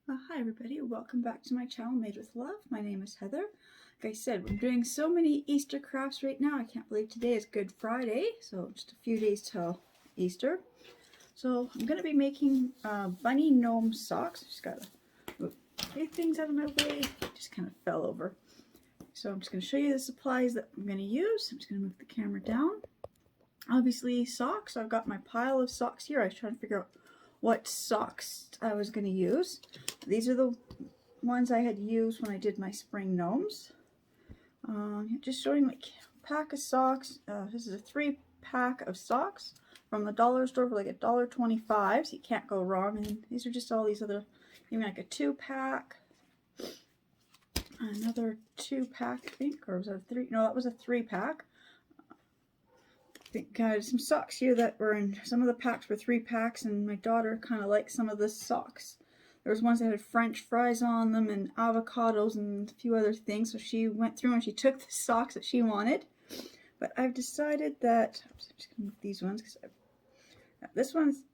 Hi everybody, welcome back to my channel Made with Love. My name is Heather. Like I said, I'm doing so many Easter crafts right now. I can't believe today is Good Friday, so just a few days till Easter. So I'm going to be making bunny gnome socks. Just got to move a few things out of my way. Just kind of fell over. So I'm just going to show you the supplies that I'm going to use. I'm just going to move the camera down. Obviously socks. I've got my pile of socks here. I was trying to figure out what socks I was going to use. These are the ones I had used when I did my spring gnomes. Just showing like a pack of socks. This is a 3-pack of socks from the dollar store for like $1.25, so you can't go wrong. And these are just all these other, even like a 2-pack, another 2-pack, I think, or was it a 3? No, that was a 3-pack. I think I had some socks here that were in, some of the packs were 3-packs, and my daughter kind of liked some of the socks. There was ones that had French fries on them and avocados and a few other things, so she went through and she took the socks that she wanted. But I've decided that, I'm just going to move these ones, because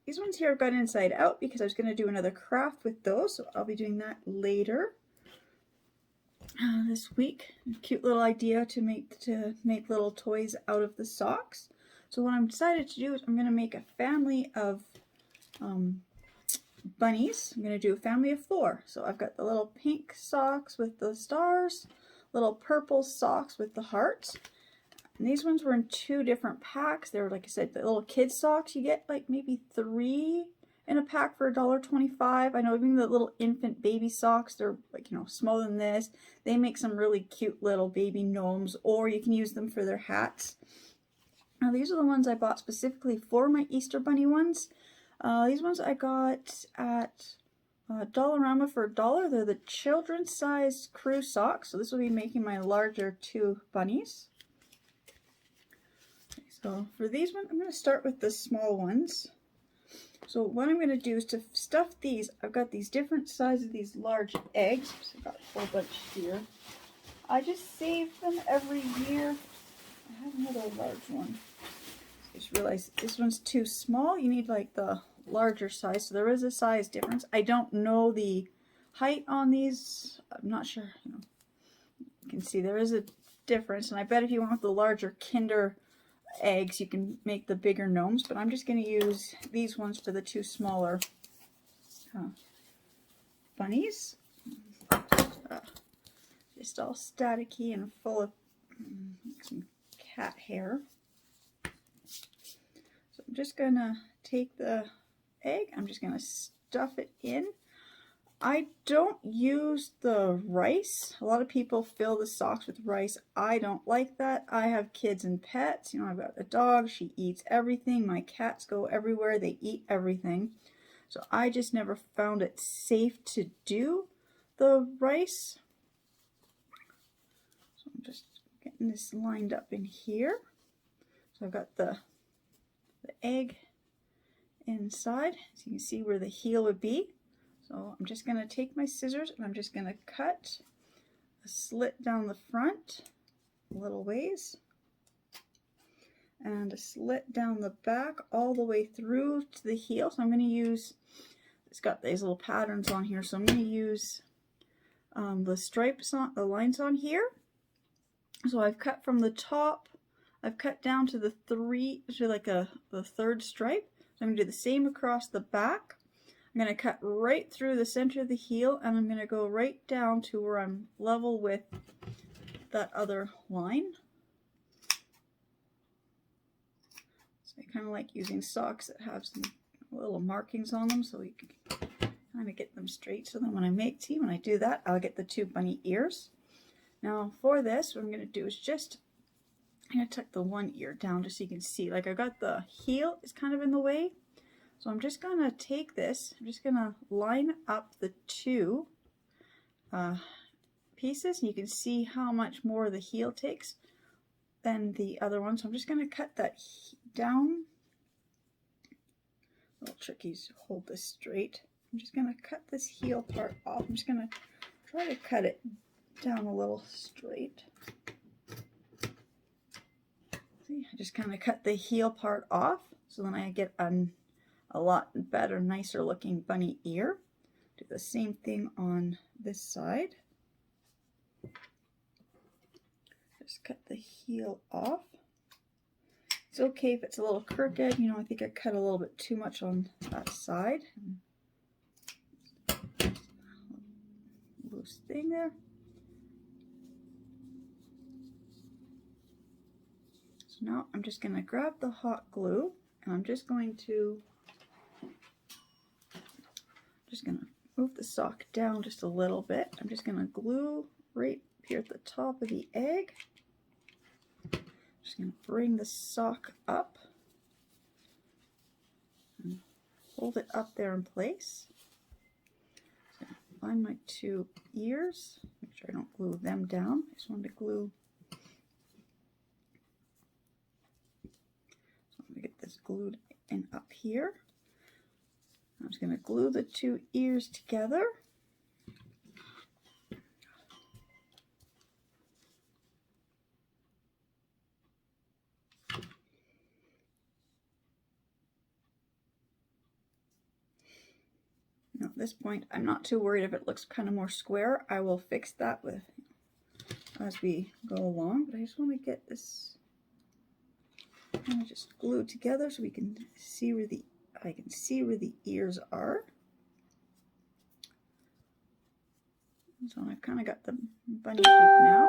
these ones here I've got inside out because I was going to do another craft with those, so I'll be doing that later this week. A cute little idea to make little toys out of the socks. So what I'm decided to do is I'm going to make a family of bunnies. I'm going to do a family of 4. So I've got the little pink socks with the stars, little purple socks with the hearts. And these ones were in 2 different packs. They were, like I said, the little kid socks. You get like maybe 3 in a pack for $1.25. I know even the little infant baby socks, they're like, smaller than this. They make some really cute little baby gnomes, or you can use them for their hats. Now these are the ones I bought specifically for my Easter bunny ones. These ones I got at Dollarama for $1. They're the children's size crew socks. So this will be making my larger 2 bunnies. Okay, so for these ones, I'm going to start with the small ones. So what I'm going to do is to stuff these, I've got these different sizes of these large eggs. So I've got a whole bunch here. I just save them every year. I have another large one. I just realized this one's too small. You need like the larger size. So there is a size difference. I don't know the height on these. I'm not sure. You can see there is a difference. And I bet if you want the larger Kinder eggs, you can make the bigger gnomes. But I'm just going to use these ones for the 2 smaller bunnies. Just all staticky and full of some cat hair. So I'm just gonna take the egg, I'm just gonna stuff it in. I don't use the rice. A lot of people fill the socks with rice. I don't like that. I have kids and pets. I've got a dog, she eats everything. My cats go everywhere, they eat everything. So I just never found it safe to do the rice. So I'm just getting this lined up in here. So I've got the egg inside, so you can see where the heel would be. So I'm just going to take my scissors and I'm just going to cut a slit down the front a little ways and a slit down the back all the way through to the heel. So I'm going to use, it's got these little patterns on here, so I'm going to use the stripes on the lines on here. So I've cut from the top, I've cut down to the 3, to like the 3rd stripe. So I'm going to do the same across the back. I'm going to cut right through the center of the heel, and I'm going to go right down to where I'm level with that other line. So I kind of like using socks that have some little markings on them, so you can kind of get them straight. So then when I do that, I'll get the 2 bunny ears. Now for this, what I'm going to do is just, I'm going to tuck the one ear down just so you can see. Like, I've got the heel is kind of in the way. So I'm just going to take this, I'm just going to line up the 2 pieces. And you can see how much more the heel takes than the other one. So I'm just going to cut that down. A little tricky to hold this straight. I'm just going to cut this heel part off. I'm just going to try to cut it down a little straight. See, I just kind of cut the heel part off, so then I get a lot better, nicer looking bunny ear. Do the same thing on this side. Just cut the heel off. It's okay if it's a little crooked. You know, I think I cut a little bit too much on that side. Loose thing there. So now I'm just going to grab the hot glue and I'm just going to move the sock down just a little bit. I'm just going to glue right here at the top of the egg. Just going to bring the sock up and hold it up there in place. So find my two ears. Make sure I don't glue them down. I just wanted to glue. So I'm going to get this glued in up here. I'm just going to glue the two ears together. Now at this point, I'm not too worried if it looks kind of more square. I will fix that with as we go along, but I just want to get this kind of just glued together so we can see where I can see where the ears are. So I've kind of got the bunny shape now.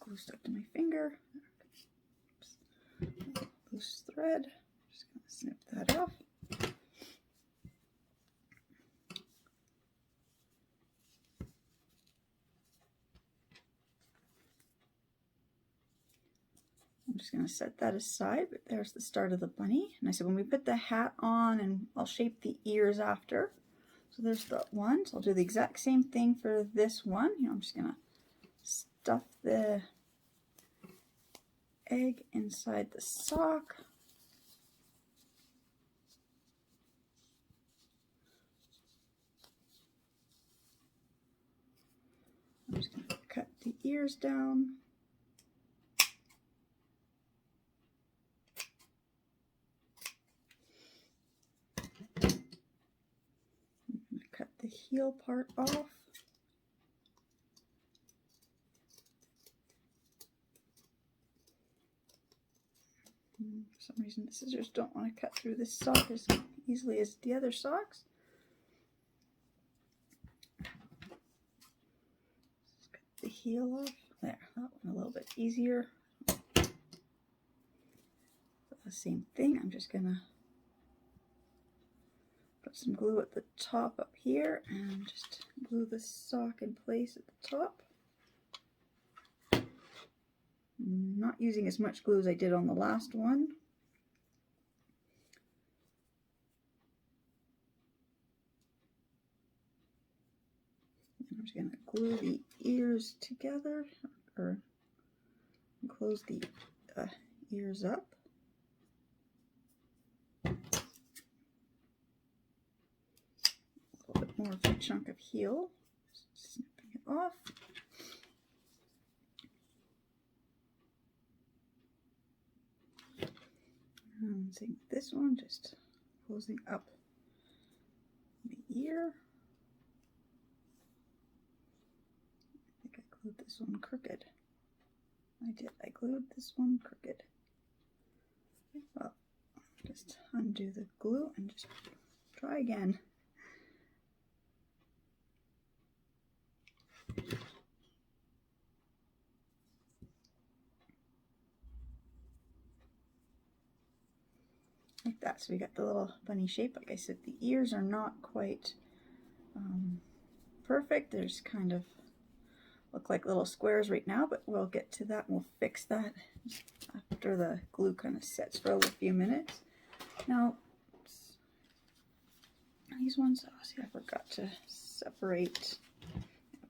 Glue stuck to my finger. Oops. Loose thread. Just going to snip that off. I'm just going to set that aside, but there's the start of the bunny. And I said when we put the hat on, and I'll shape the ears after. So there's the one. So I'll do the exact same thing for this one. You know, I'm just going to stuff the egg inside the sock. I'm just going to cut the ears down. Cut the heel part off. For some reason the scissors don't want to cut through this sock as easily as the other socks. Just cut the heel off. There, that one a little bit easier. The same thing, I'm just gonna put some glue at the top up here and just glue the sock in place at the top. I'm not using as much glue as I did on the last one. And I'm just going to glue the ears together, or close the ears up. A little bit more of a chunk of heel, just snipping it off. And same with this one, just closing up the ear. I think I glued this one crooked. I did, I glued this one crooked. Well, just undo the glue and just try again. Like that. So we got the little bunny shape. Like I said, the ears are not quite perfect. There's kind of look like little squares right now, but we'll get to that and we'll fix that after the glue kind of sets for a few minutes. Now, these ones, oh, see, I forgot to separate,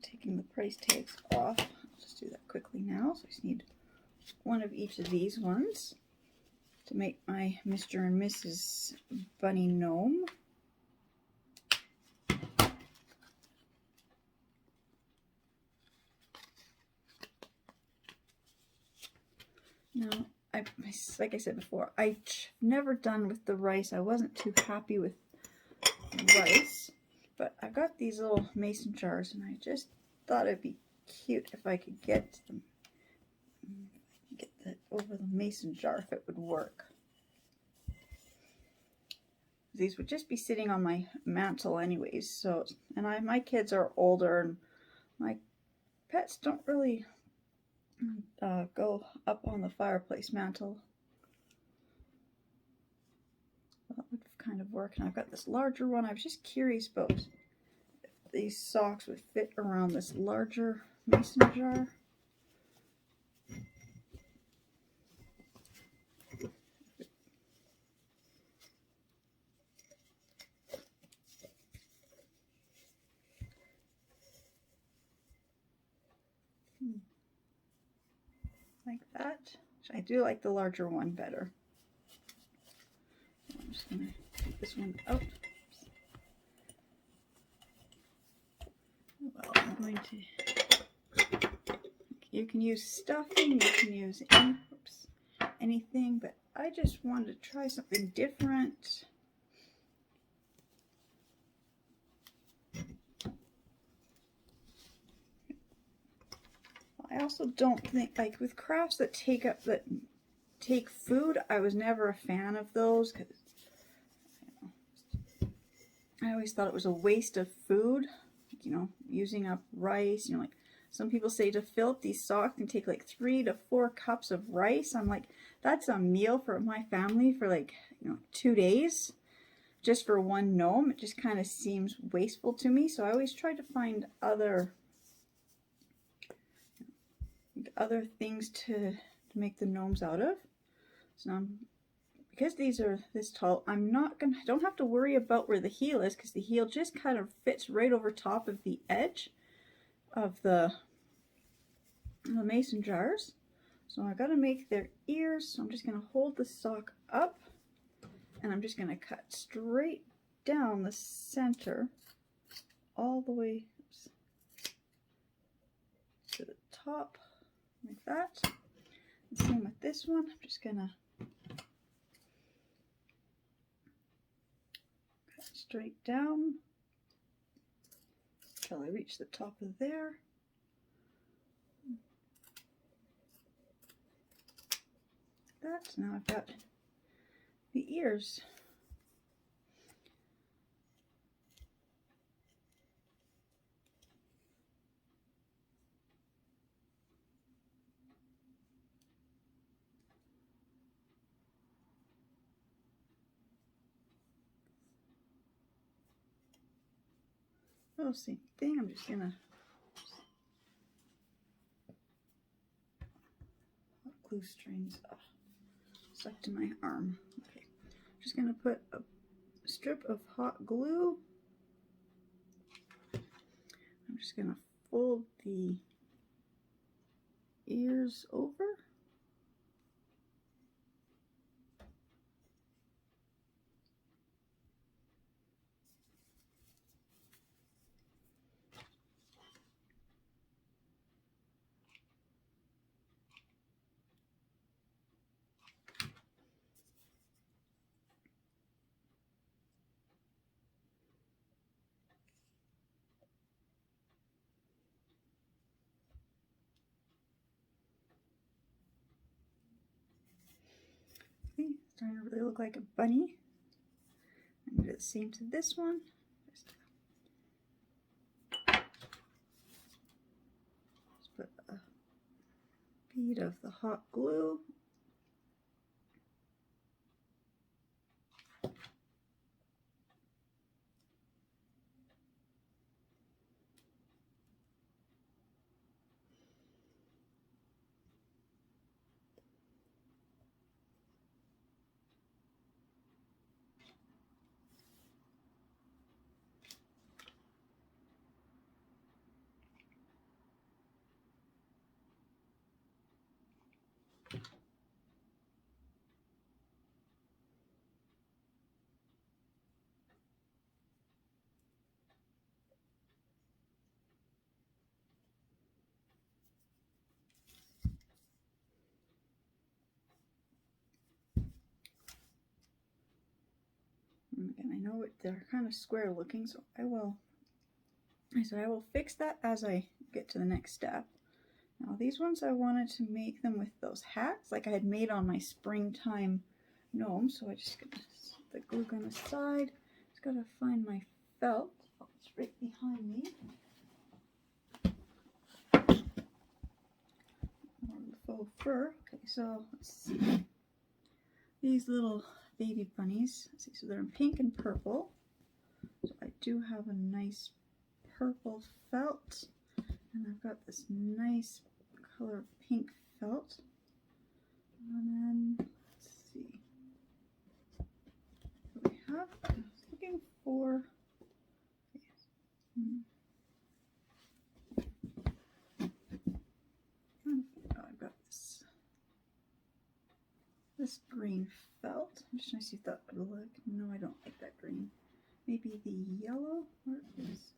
taking the price tags off. I'll just do that quickly now. So I just need one of each of these ones to make my Mr. and Mrs. Bunny Gnome. Now, like I said before, I've never done with the rice. I wasn't too happy with rice, but I got these little mason jars, and I just thought it'd be cute if I could get them, get that over the mason jar if it would work. These would just be sitting on my mantle anyways. So, and my kids are older, and my pets don't really go up on the fireplace mantle. That would kind of work. And I've got this larger one. I was just curious about if these socks would fit around this larger mason jar. Like that. I do like the larger one better. I'm just going to take this one out. Well, I'm going to, you can use stuffing, you can use anything, but I just wanted to try something different. I also don't think, like with crafts that take food, I was never a fan of those, because I always thought it was a waste of food, you know, using up rice. You know, like some people say to fill up these socks and take like 3 to 4 cups of rice. I'm like, that's a meal for my family for like, you know, 2 days just for one gnome. It just kind of seems wasteful to me. So I always try to find other things to make the gnomes out of. So now, because these are this tall, I don't have to worry about where the heel is, because the heel just kind of fits right over top of the edge of the mason jars. So I got to make their ears. So I'm just going to hold the sock up, and I'm just going to cut straight down the center all the way to the top, like that. And same with this one. I'm just going to cut straight down until I reach the top of there. That. Now I've got the ears. Oh, same thing. I'm just gonna glue strings stuck to my arm. Okay, I'm just gonna put a strip of hot glue. I'm just gonna fold the ears over. Okay, it's starting to really look like a bunny. I'm gonna do the same to this one. Just put a bead of the hot glue. Again, I know they're kind of square looking, so I will fix that as I get to the next step. Now these ones I wanted to make them with those hats like I had made on my springtime gnome, so I just gonna set the glue gun aside. Just gotta find my felt. Oh, it's right behind me. More of the faux fur. Okay, so let's see. These little baby bunnies. Let's see, so they're in pink and purple. So I do have a nice purple felt, and I've got this nice color pink felt. And then let's see what we have. I was looking for. I've got this green felt. I'm just trying to see if that would look. No, I don't like that green. Maybe the yellow. Where is?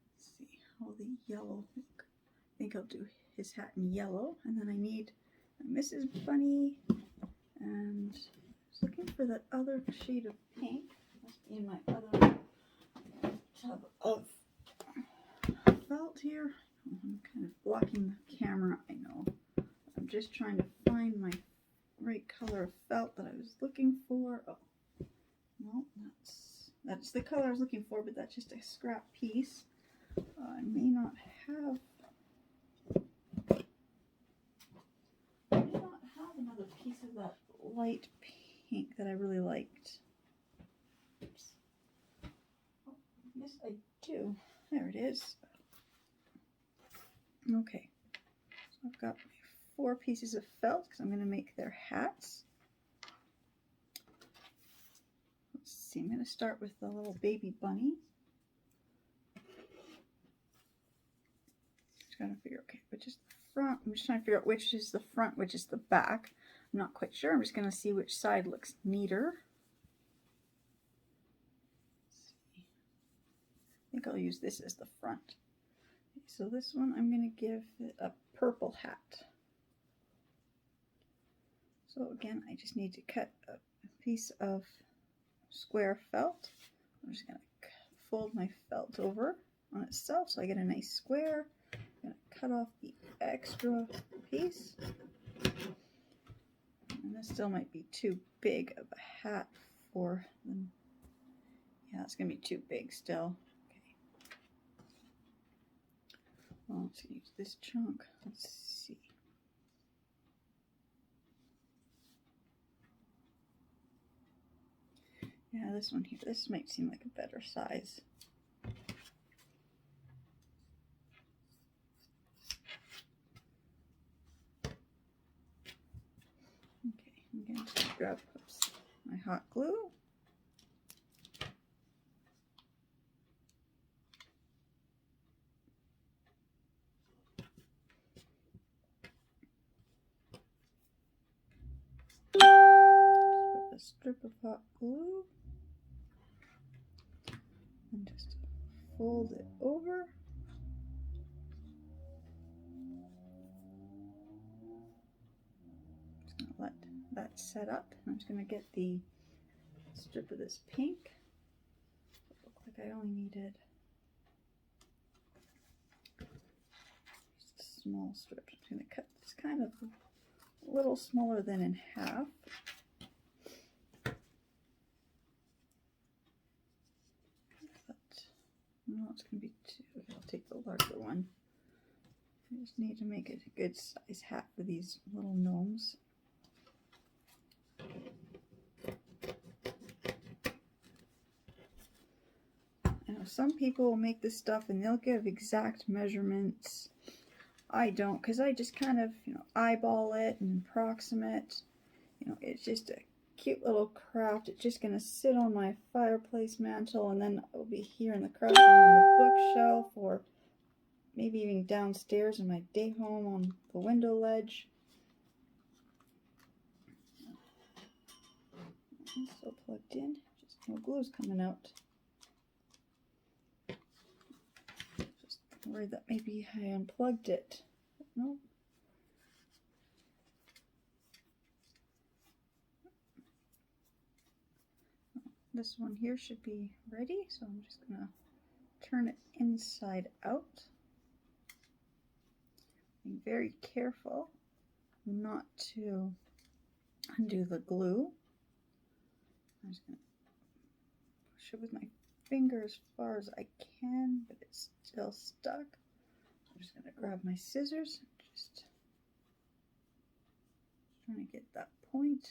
Let's see how the yellow look. I think I'll do his hat in yellow, and then I need a Mrs. Bunny, and I was looking for that other shade of pink. Must be in my other tub of felt here. I'm kind of blocking the camera, I know. I'm just trying to find my right color of felt that I was looking for. Oh, no, that's the color I was looking for, but that's just a scrap piece. I may not have another piece of that light pink that I really liked. Oops. Oh, yes, I do. There it is. Okay, so I've got 4 pieces of felt because I'm going to make their hats. Let's see, I'm going to start with the little baby bunny. Just trying to figure, okay, which is the front. I'm just trying to figure out which is the front, which is the back. I'm not quite sure. I'm just going to see which side looks neater. Let's see. I think I'll use this as the front. So this one, I'm going to give it a purple hat. So again, I just need to cut a piece of square felt. I'm just going to fold my felt over on itself so I get a nice square. I'm going to cut off the extra piece. And this still might be too big of a hat for them. Yeah, it's going to be too big still. Well, let's use this chunk. Let's see. Yeah, this one here. This might seem like a better size. Okay, I'm going to grab my hot glue. Put a strip of hot glue and just fold it over. Just going to let that set up. I'm just going to get the strip of this pink. It looked like I only needed just a small strip. I'm just going to cut this kind of a little smaller than in half. No, it's going to be too. Okay, I'll take the larger one. I just need to make it a good size hat for these little gnomes. I know some people will make this stuff and they'll give exact measurements. I don't, because I just kind of, eyeball it and approximate. It's just a cute little craft. It's just going to sit on my fireplace mantle, and then it'll be here in the craft room on the bookshelf, or maybe even downstairs in my day home on the window ledge. It's still plugged in, just no glue's coming out. Just worried that maybe I unplugged it. But no. this one here should be ready, so I'm just gonna turn it inside out. Be very careful not to undo the glue. I'm just gonna push it with my finger as far as I can, but it's still stuck. I'm just gonna grab my scissors, just trying to get that point.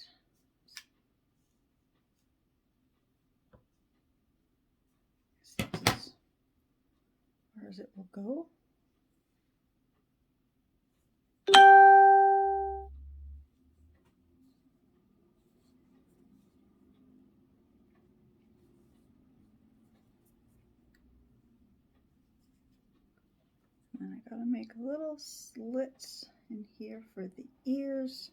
This is as far as it will go. And I gotta make little slits in here for the ears.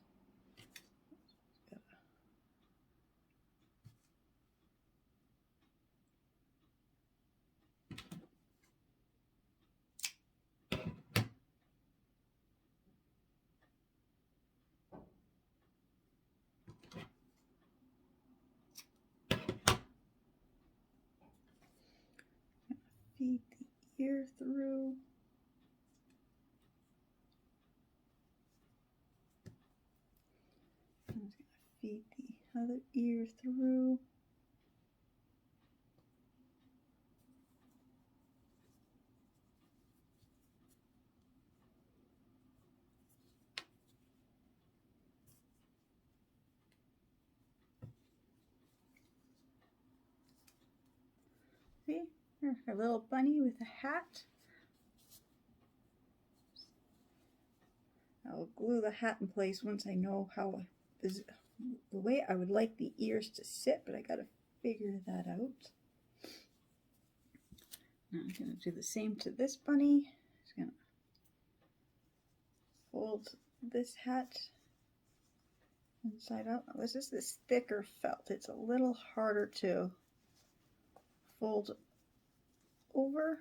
Feed the ear through. I'm just gonna feed the other ear through. See, there's our little bunny with a hat. I'll glue the hat in place once I know how the way I would like the ears to sit, but I gotta figure that out. Now I'm gonna do the same to this bunny. Just gonna fold this hat inside out. Now this is this thicker felt. It's a little harder to fold over.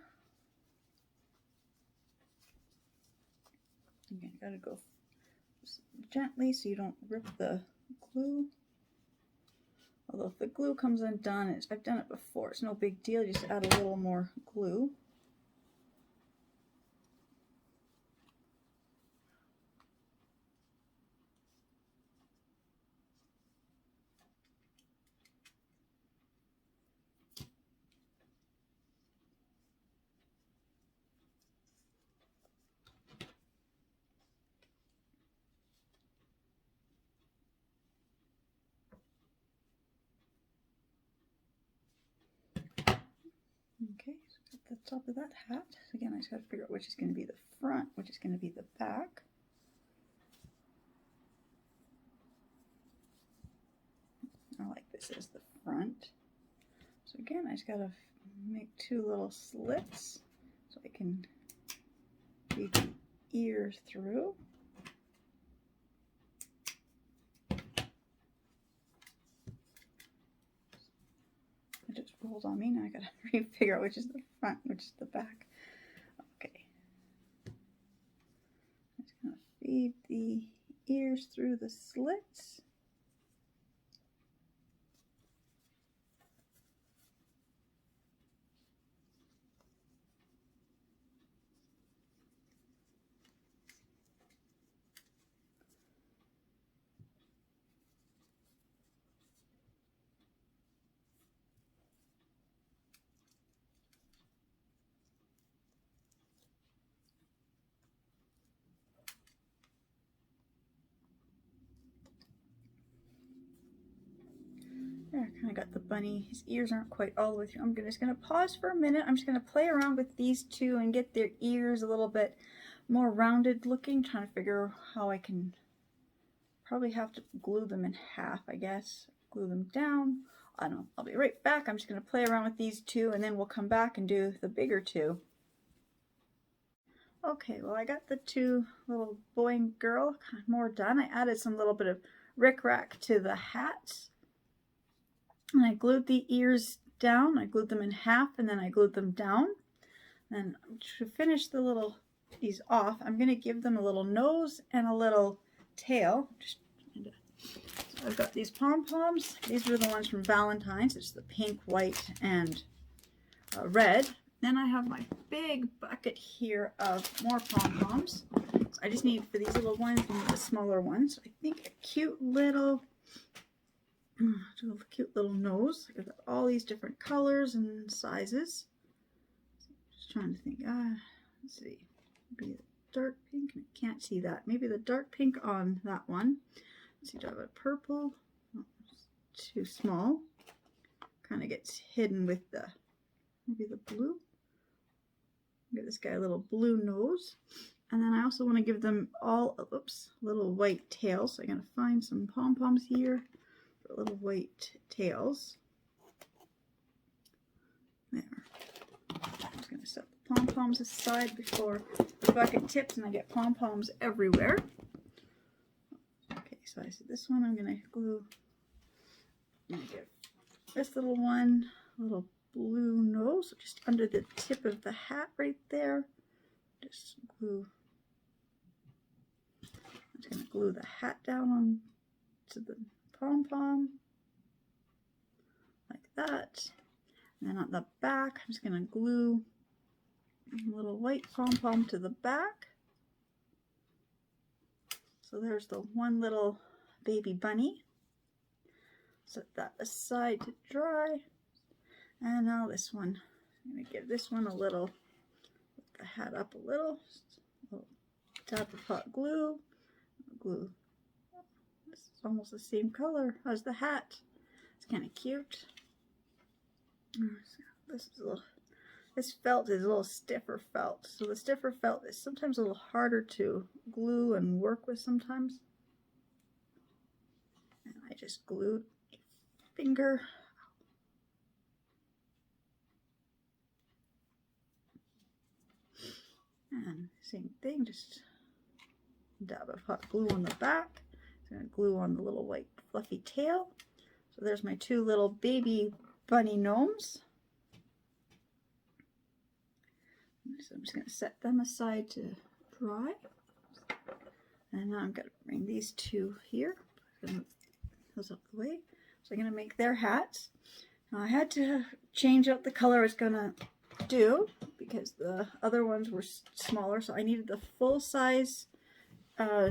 Again, you gotta go gently so you don't rip the glue. Although if the glue comes undone, I've done it before, it's no big deal, you just add a little more glue. Okay, so got the top of that hat. So again, I just got to figure out which is going to be the front, which is going to be the back. I like this as the front. So again, I just got to make two little slits so I can feed the ears through. It just rolled on me. Now I gotta figure out which is the front, which is the back. Okay. I'm just gonna feed the ears through the slits. There, I kind of got the bunny. His ears aren't quite all the way through. I'm just going to pause for a minute. I'm just going to play around with these two and get their ears a little bit more rounded looking. Trying to figure how I can probably have to glue them in half, I guess. Glue them down. I don't know. I'll be right back. I'm just going to play around with these two and then we'll come back and do the bigger two. Okay, well I got the two little boy and girl kind of more done. I added some little bit of rickrack to the hats. And I glued the ears down. I glued them in half and then I glued them down. And to finish these off, I'm going to give them a little nose and a little tail. Just I've got these pom-poms. These were the ones from Valentine's. It's the pink, white, and red. Then I have my big bucket here of more pom-poms. So I just need, for these little ones, and the smaller ones, I think a cute little nose. I've got all these different colors and sizes. Just trying to think. Let's see. Maybe the dark pink. I can't see that. Maybe the dark pink on that one. Let's see. Do I have a purple? Oh, it's too small. Kind of gets hidden with the maybe the blue. Give this guy a little blue nose. And then I also want to give them all, little white tails. So I'm going to find some pom-poms here for little white tails. There. I'm just going to set the pom-poms aside before the bucket tips and I get pom-poms everywhere. Okay, so I said this one I'm going to glue. I'm going to give this little one a little blue nose, just under the tip of the hat right there. Just glue. I'm just going to glue the hat down on to the pom-pom like that. And then on the back, I'm just going to glue a little white pom-pom to the back. So there's the one little baby bunny. Set that aside to dry. And now this one, I'm going to give this one a little, lift the hat up a little, just a little dab of hot glue. This is almost the same color as the hat. It's kind of cute. This felt is a little stiffer felt. So the stiffer felt is sometimes a little harder to glue and work with sometimes. And I just glued a finger. And same thing, just a dab of hot glue on the back. I'm going to glue on the little white fluffy tail. So there's my two little baby bunny gnomes. So I'm just going to set them aside to dry. And now I'm going to bring these two here. Move those up the way. So I'm going to make their hats. Now I had to change out the color I was going to do because the other ones were smaller, so I needed the full size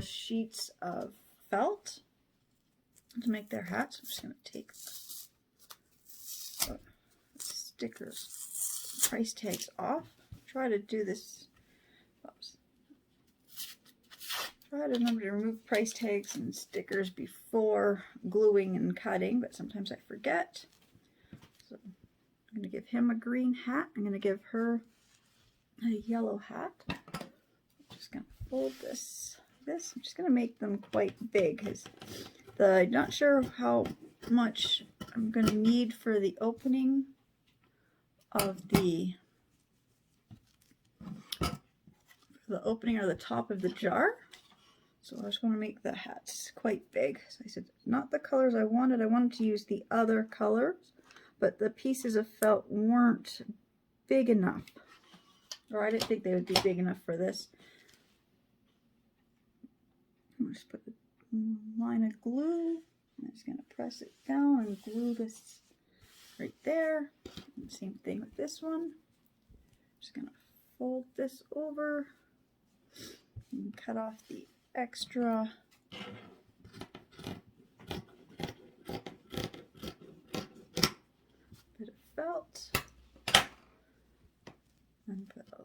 sheets of felt to make their hats. I'm just going to take the stickers, price tags off. Try to do this. Try to remember to remove price tags and stickers before gluing and cutting, but sometimes I forget. So I'm going to give him a green hat. I'm going to give her a yellow hat. I'm just going to fold this. I'm just going to make them quite big because I'm not sure how much I'm going to need for the opening of the or the top of the jar. So I just want to make the hats quite big. So I said, not the colors I wanted. I wanted to use the other colors, but the pieces of felt weren't big enough. Or I didn't think they would be big enough for this. I'm just put a line of glue. I'm just going to press it down and glue this right there. And same thing with this one. Just going to fold this over and cut off the extra bit of felt and put a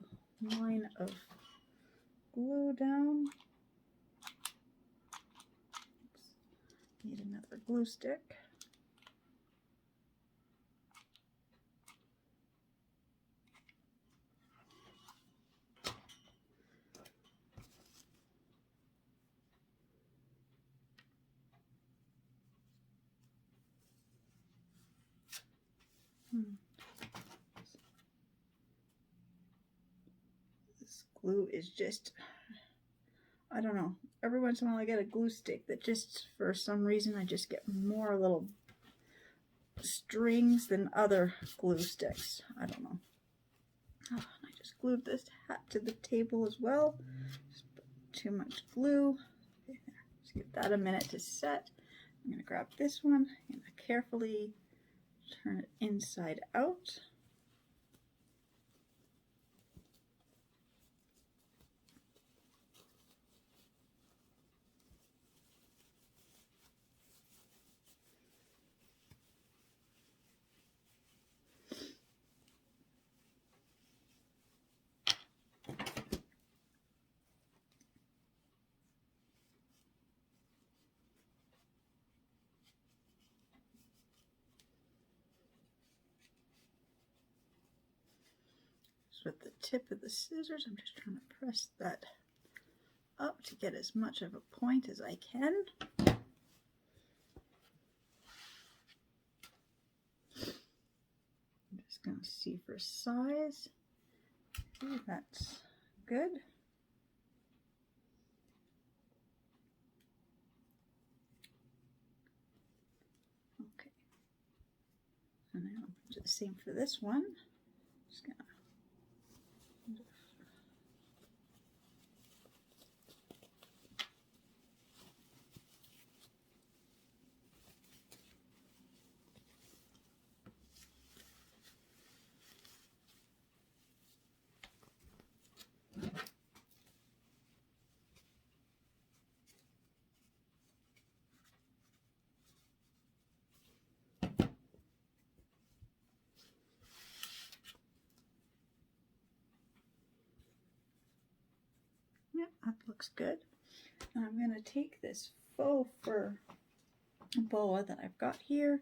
line of glue down. Oops. Need another glue stick. This glue is just, I don't know, every once in a while I get a glue stick that just, for some reason, I just get more little strings than other glue sticks. I don't know. Oh, I just glued this hat to the table as well. Just put too much glue. Okay, just give that a minute to set. I'm going to grab this one and carefully turn it inside out. With the tip of the scissors, I'm just trying to press that up to get as much of a point as I can. I'm just going to see for size. See, that's good. Okay. And now I'll do the same for this one. Just gonna yeah, that looks good. Now I'm going to take this faux fur boa that I've got here,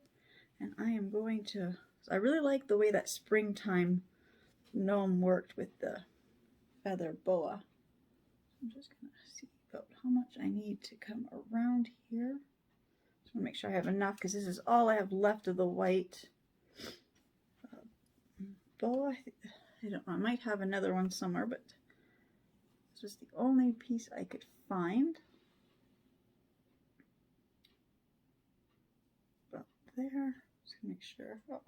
and I am going to, I really like the way that springtime gnome worked with the feather boa. I'm just going to see about how much I need to come around here. Just want to make sure I have enough, because this is all I have left of the white boa. I don't know, I might have another one somewhere, but this was the only piece I could find. About there. Just gonna make sure. Oh,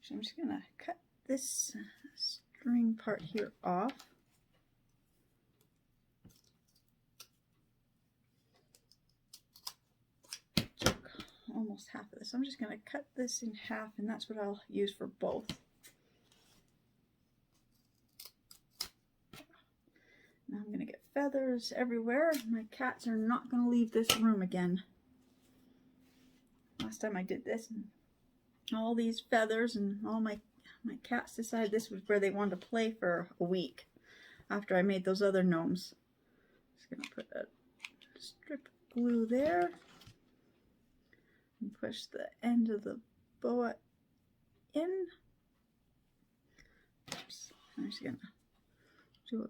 so I'm just gonna cut this string part here off. Took almost half of this. I'm just gonna cut this in half, and that's what I'll use for both. Now I'm gonna get feathers everywhere. My cats are not gonna leave this room again. Last time I did this, and all these feathers, and all my cats decided this was where they wanted to play for a week after I made those other gnomes. Just gonna put a strip of glue there and push the end of the boa in. Oops. I'm just gonna do a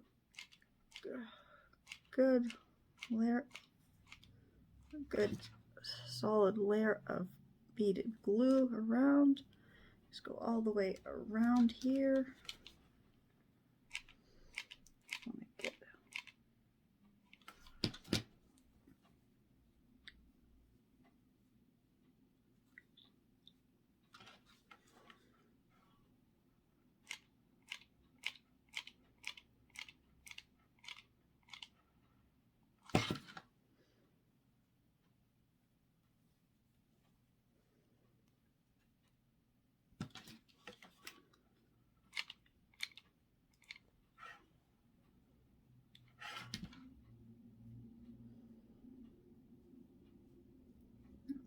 good layer, a good solid layer of beaded glue around. Just go all the way around here.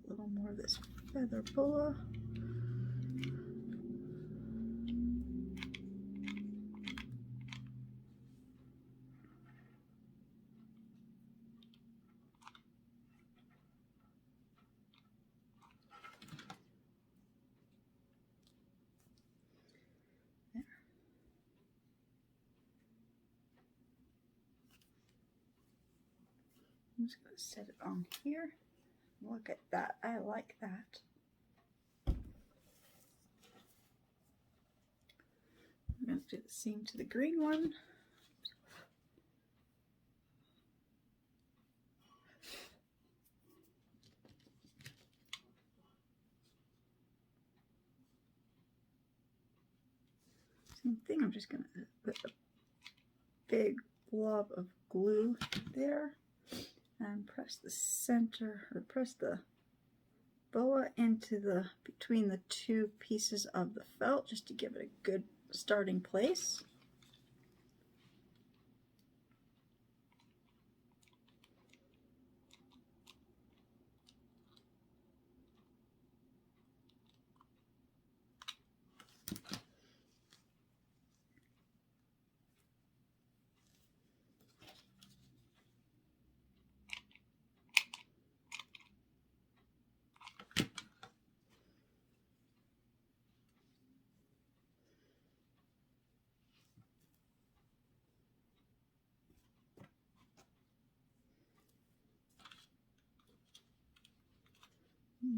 A little more of this feather boa. There. I'm just going to set it on here. Look at that. I like that. I'm going to do the same to the green one. Same thing. I'm just going to put a big blob of glue there and press the center, or press the boa into between the two pieces of the felt, just to give it a good starting place.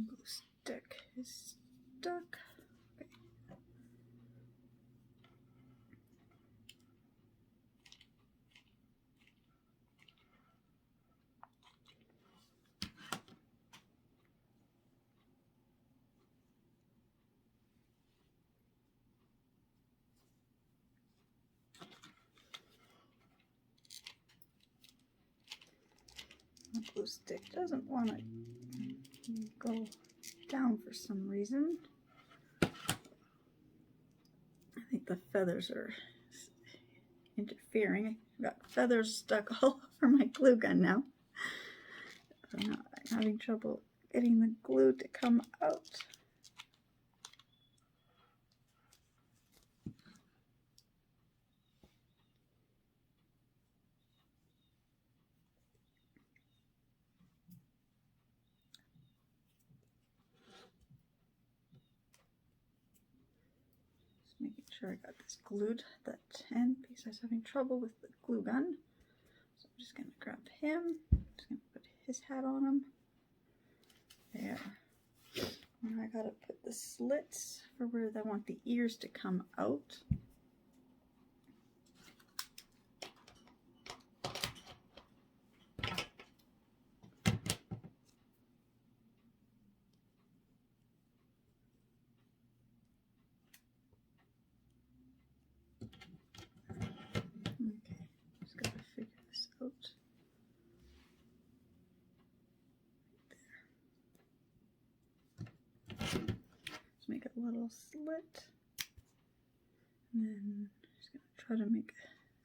Glue stick is stuck. Okay. The glue stick doesn't want to go down for some reason. I think the feathers are interfering. I've got feathers stuck all over my glue gun now. I'm having trouble getting the glue to come out. Making sure I got this glued, that end piece. I was having trouble with the glue gun. So I'm just going to grab him. Just going to put his hat on him. There. And I got to put the slits for where I want the ears to come out. Okay, just got to figure this out. There. Just make a little slit. And then just going to try to make a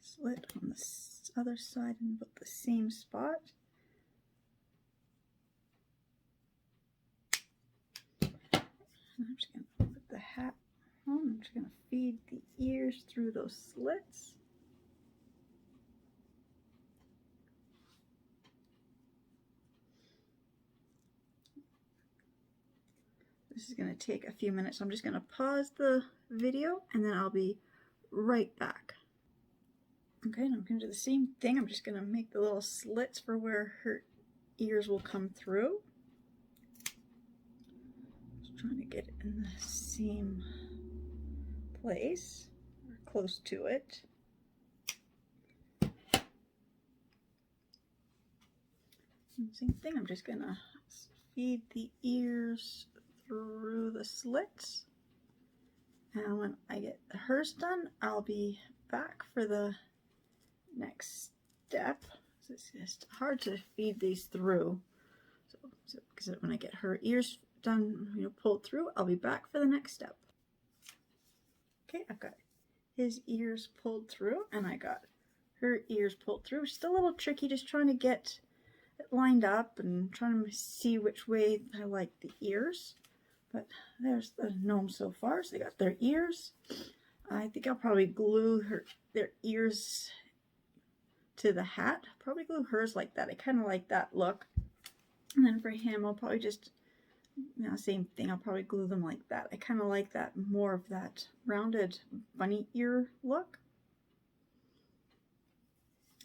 slit on the other side in about the same spot. And I'm just going to put the hat on. I'm just going to feed the ears through those slits. This is going to take a few minutes. So I'm just going to pause the video and then I'll be right back. Okay, and I'm going to do the same thing. I'm just going to make the little slits for where her ears will come through. Just trying to get it in the same place or close to it. And same thing, I'm just going to feed the ears through the slits. And when I get hers done, I'll be back for the next step. It's just hard to feed these through. So because when I get her ears done, pulled through, I'll be back for the next step. Okay, I've got his ears pulled through and I got her ears pulled through. It's still a little tricky, just trying to get it lined up and trying to see which way I like the ears. But there's the gnome so far. So they got their ears. I think I'll probably glue their ears to the hat. Probably glue hers like that. I kind of like that look. And then for him, I'll probably just, same thing. I'll probably glue them like that. I kind of like that, more of that rounded bunny ear look.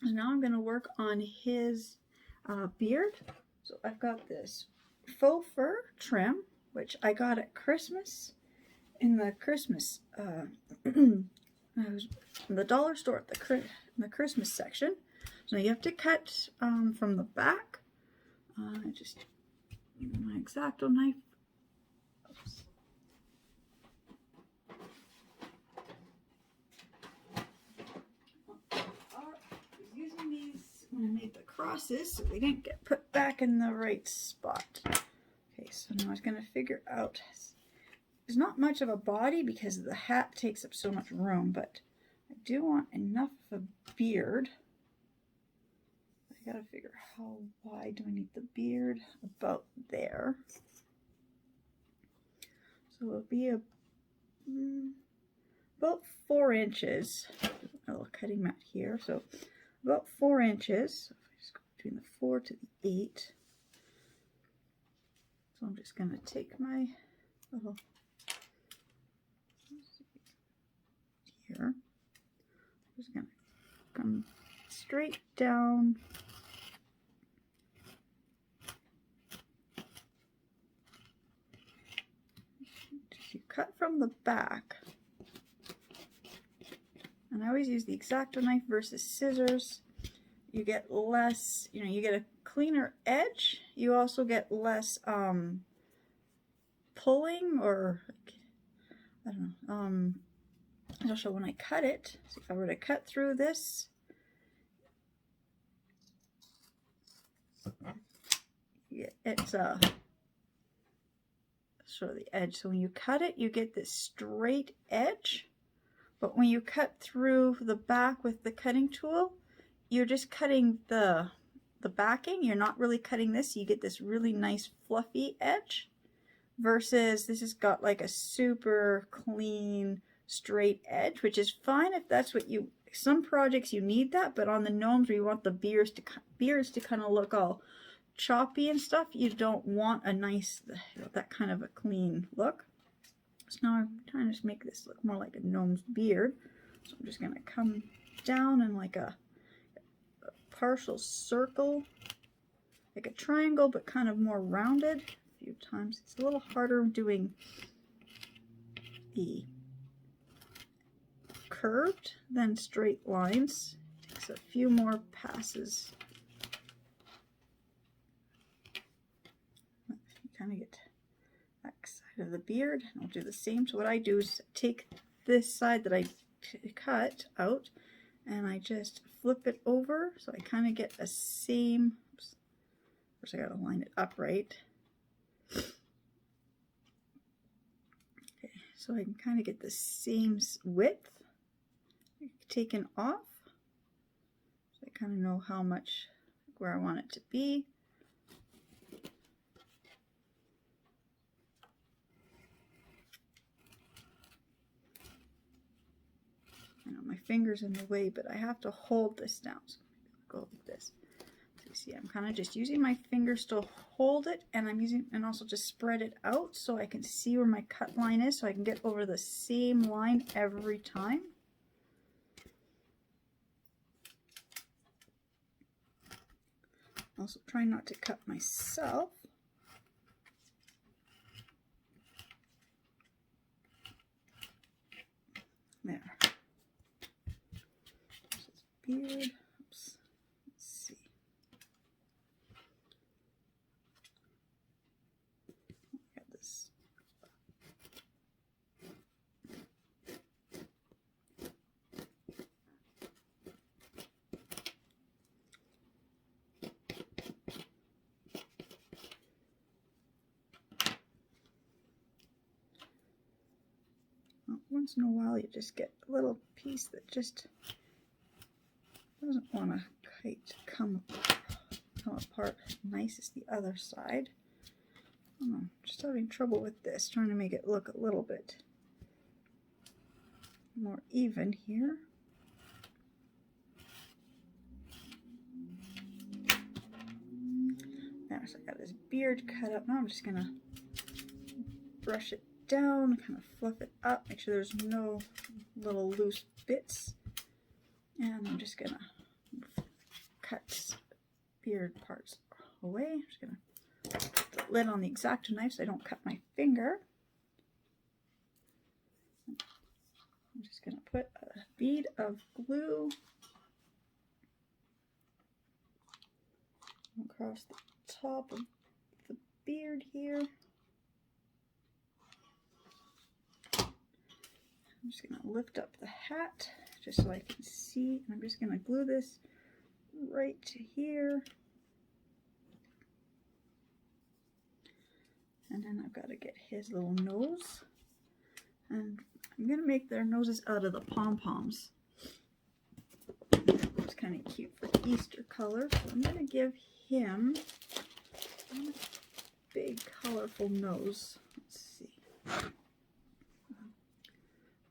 So now I'm going to work on his beard. So I've got this faux fur trim, which I got at Christmas in the Christmas, the dollar store at in the Christmas section. So you have to cut from the back. Just my X-Acto knife. Oops. I was using these when I made the crosses, so they didn't get put back in the right spot. Okay, so now I was going to figure out, there's not much of a body because the hat takes up so much room, but I do want enough of a beard. I gotta figure how wide do I need the beard? About there. So it'll be about 4 inches. A little cutting mat here, so about 4 inches. So if I just go between the 4 to the 8. So I'm just gonna take my little here. I'm just gonna come straight down. You cut from the back, and I always use the X-Acto knife versus scissors. You get less, you get a cleaner edge. You also get less pulling, or I don't know. I'll show when I cut it. So if I were to cut through this, it's show the edge. So when you cut it, you get this straight edge. But when you cut through the back with the cutting tool, you're just cutting the backing. You're not really cutting this. You get this really nice fluffy edge. Versus this has got like a super clean straight edge, which is fine if that's what you. Some projects you need that, but on the gnomes where you want the beards to kind of look all choppy and stuff, you don't want a nice, that kind of a clean look. So now I'm trying to just make this look more like a gnome's beard. So I'm just going to come down in like a partial circle, like a triangle, but kind of more rounded a few times. It's a little harder doing the curved than straight lines. It takes a few more passes. Kind of get that side of the beard, and I'll do the same. So what I do is take this side that I cut out, and I just flip it over, so I kind of get a same. Oops, of course I gotta line it up right. Okay, so I can kind of get the same width taken off. So I kind of know how much, where I want it to be. I know my finger's in the way, but I have to hold this down. So go like this. So you see, I'm kind of just using my fingers to hold it, and I'm using, and also just spread it out so I can see where my cut line is, so I can get over the same line every time. Also try not to cut myself. There. Beard. Oops. Let's see. Got this. Well, once in a while, you just get a little piece that just doesn't want to quite come apart as nice as the other side. I don't know, just having trouble with this, trying to make it look a little bit more even here. There, so I got this beard cut up. Now I'm just gonna brush it down, kind of fluff it up, make sure there's no little loose bits. And I'm just gonna cut beard parts away. I'm just gonna put the lid on the X-Acto knife so I don't cut my finger. I'm just gonna put a bead of glue across the top of the beard here. I'm just gonna lift up the hat just so I can see. And I'm just gonna glue this right to here. And then I've got to get his little nose. And I'm going to make their noses out of the pom-poms. It's kind of cute for Easter color. So I'm going to give him a big colorful nose. Let's see.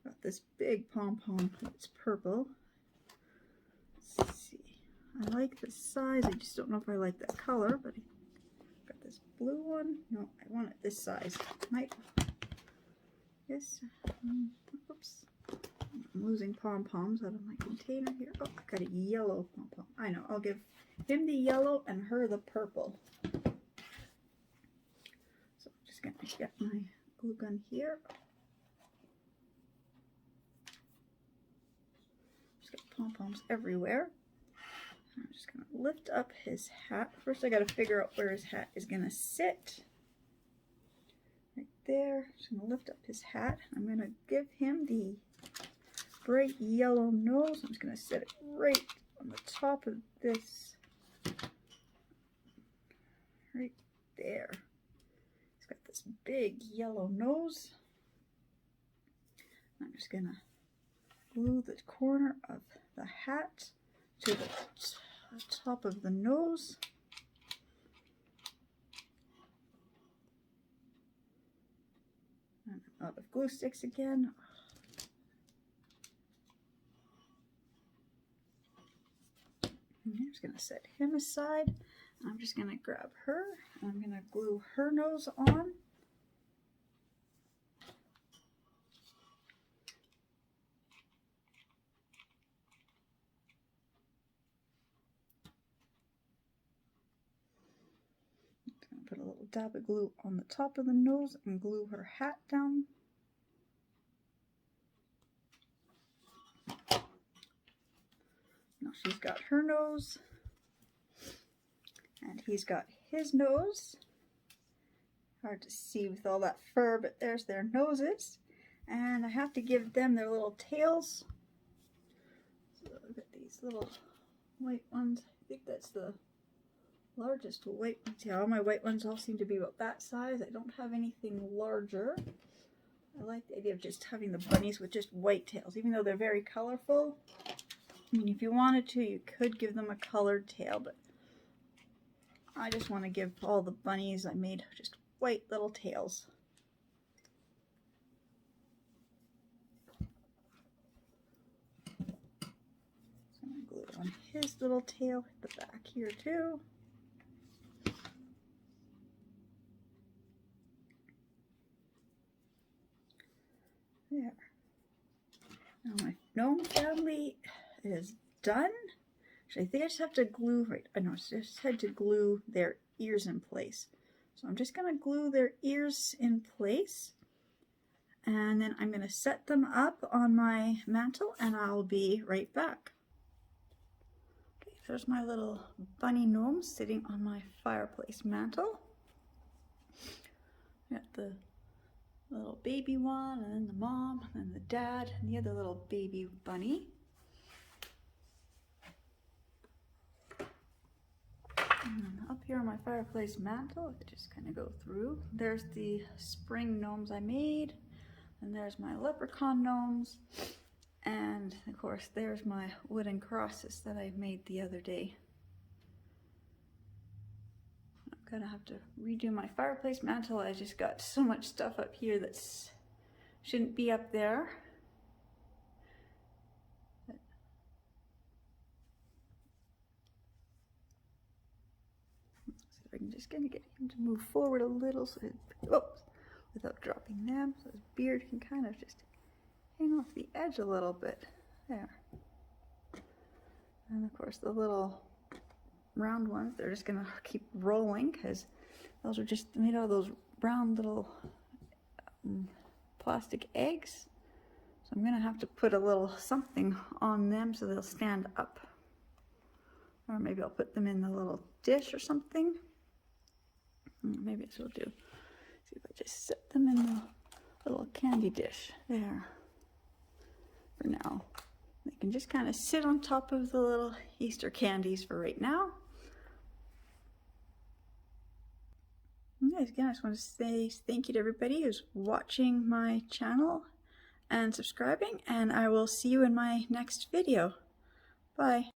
Got this big pom-pom. It's purple. Let's see. I like the size. I just don't know if I like that color, but I've got this blue one. No, I want it this size. Might. Yes. Oops. I'm losing pom-poms out of my container here. Oh, I got a yellow pom-pom. I know. I'll give him the yellow and her the purple. So I'm just going to get my glue gun here. Just got pom-poms everywhere. I'm just going to lift up his hat. First I got to figure out where his hat is going to sit. Right there. Just going to lift up his hat. I'm going to give him the bright yellow nose. I'm just going to set it right on the top of this. Right there. He's got this big yellow nose. I'm just going to glue the corner of the hat to the top of the nose. And I'm out of glue sticks again. I'm just going to set him aside. I'm just going to grab her. And I'm going to glue her nose on. Put a little dab of glue on the top of the nose and glue her hat down. Now she's got her nose, and he's got his nose. Hard to see with all that fur, but there's their noses. And I have to give them their little tails. So I've got these little white ones. I think that's the largest white ones. Yeah, all my white ones all seem to be about that size. I don't have anything larger. I like the idea of just having the bunnies with just white tails, even though they're very colorful. I mean, if you wanted to, you could give them a colored tail, but I just want to give all the bunnies I made just white little tails. So I'm going to glue it on his little tail at the back here too. There. Now my gnome family is done. Actually, I think I just have to glue, right, I know, I just had to glue their ears in place. So I'm just going to glue their ears in place. And then I'm going to set them up on my mantle and I'll be right back. Okay, there's my little bunny gnomes sitting on my fireplace mantle. Got the little baby one, and then the mom, and then the dad, and the other little baby bunny. And up here on my fireplace mantle, I just kind of go through. There's the spring gnomes I made, and there's my leprechaun gnomes, and of course there's my wooden crosses that I made the other day. I'm gonna have to redo my fireplace mantle. I just got so much stuff up here that shouldn't be up there. So I'm just gonna get him to move forward a little so without dropping them, so his beard can kind of just hang off the edge a little bit. There. And of course the little round ones, they're just gonna keep rolling because those are just made out of those round little plastic eggs. So I'm gonna have to put a little something on them so they'll stand up. Or maybe I'll put them in the little dish or something. Maybe that's what I'll do. See if I just set them in the little candy dish there for now. They can just kind of sit on top of the little Easter candies for right now. Okay, anyways, again, I just want to say thank you to everybody who's watching my channel and subscribing, and I will see you in my next video. Bye.